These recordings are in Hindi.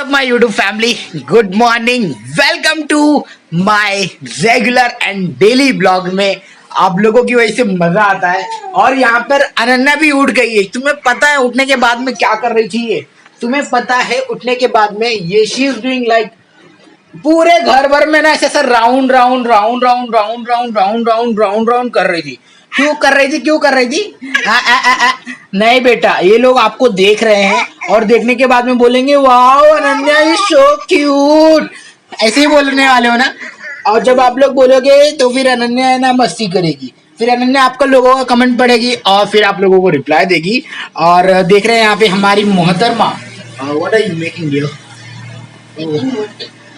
up my YouTube family? Good morning. Welcome to my regular and daily vlog में आप लोगों की वजह से मजा आता है। और यहाँ पर अनन्या भी उठ गई है। तुम्हें पता है उठने के बाद में क्या कर रही थी ये? तुम्हें पता है उठने के बाद में ये शी इज डूइंग लाइक पूरे घर भर में ना ऐसे round round round round round round round round round round कर रही थी। क्यों कर रही थी? क्यों कर रही थी? नहीं बेटा, ये लोग आपको देख रहे हैं और देखने के बाद में बोलेंगे wow Ananya is so cute, ऐसे ही बोलने वाले हो ना। और जब आप लोग बोलोगे तो फिर अनन्या है ना मस्ती करेगी, फिर अनन्या आपका लोगों का कमेंट पढ़ेगी और फिर आप लोगों को रिप्लाई देगी। और देख रहे हैं यहाँ पे हमारी मोहतरमा। What are you making dear?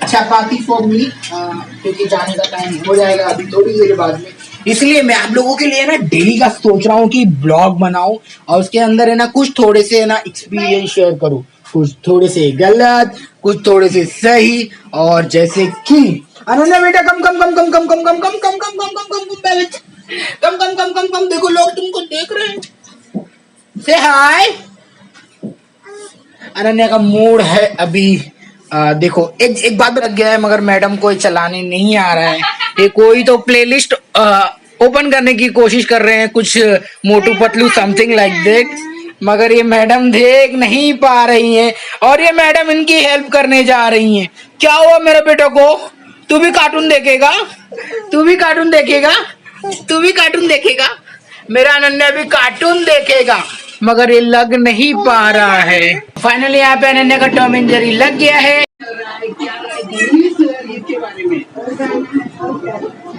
अच्छा पार्टी फॉर मी, क्योंकि जाने का टाइम हो जाएगा अभी थोड़ी देर बाद में, इसलिए मैं आप लोगों के लिए ना डेली का सोच रहा हूँ कि ब्लॉग बनाऊं और उसके अंदर है ना कुछ थोड़े से है ना एक्सपीरियंस शेयर करूं, कुछ थोड़े से गलत, कुछ थोड़े से सही। और जैसे कि अनन्या बेटा कम कम कम कम कम कम कम कम कम कम कम कम कम कम कम कम कम कम देखो लोग तुमको देख रहे हैं। से हाय। अनन्या का मूड है अभी देखो एक बात लग गया है, मगर मैडम को चलाने नहीं आ रहा है। ये कोई तो प्लेलिस्ट ओपन करने की कोशिश कर रहे हैं, कुछ Motu Patlu something like that, मगर ये मैडम देख नहीं पा रही हैं और ये मैडम इनकी हेल्प करने जा रही हैं। क्या हुआ मेरे बेटे को? तू भी कार्टून देखेगा? तू भी कार्टून देखेगा? तू भी कार्टून देखेगा? मेरा अनन्या भी कार्टून देखेगा, मगर ये लग नहीं पा रहा है। फाइनली यहाँ पे अनन्या का टॉम एंड जेरी लग गया है।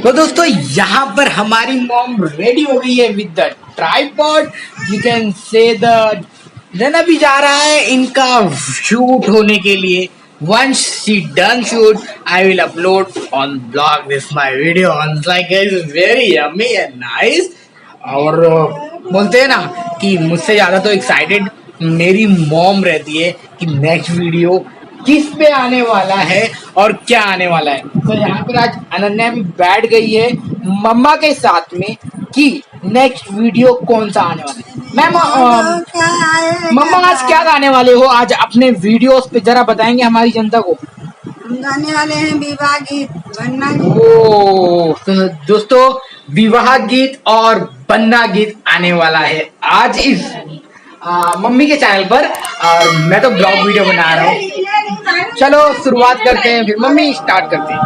तो दोस्तों यहाँ पर हमारी मॉम रेडी हो गई है with the tripod. You can say the then अभी जा रहा है इनका शूट होने के लिए। Once she done shoot, I will upload on blog this my video on like it's very yummy and nice। और बोलते हैं ना कि मुझसे ज्यादा तो एक्साइटेड मेरी मॉम रहती है कि नेक्स्ट वीडियो किस पे आने वाला है और क्या आने वाला है। तो यहाँ पर आज अनन्या भी बैठ गई है मम्मा के साथ में कि नेक्स्ट वीडियो कौन सा आने वाला है। मैम मम्मा आज क्या गाने वाले हो? आज अपने वीडियोस पे जरा बताएंगे हमारी जनता को। हम गाने वाले हैं विवाह गीत, बन्ना गीत। ओ तो दोस्तों विवाह गीत और बन्ना गीत आने वाला है आज इस मम्मी के चैनल पर। और मैं तो ब्लॉग वीडियो बना रहा हूँ। चलो शुरुआत करते हैं, फिर मम्मी स्टार्ट करते हैं।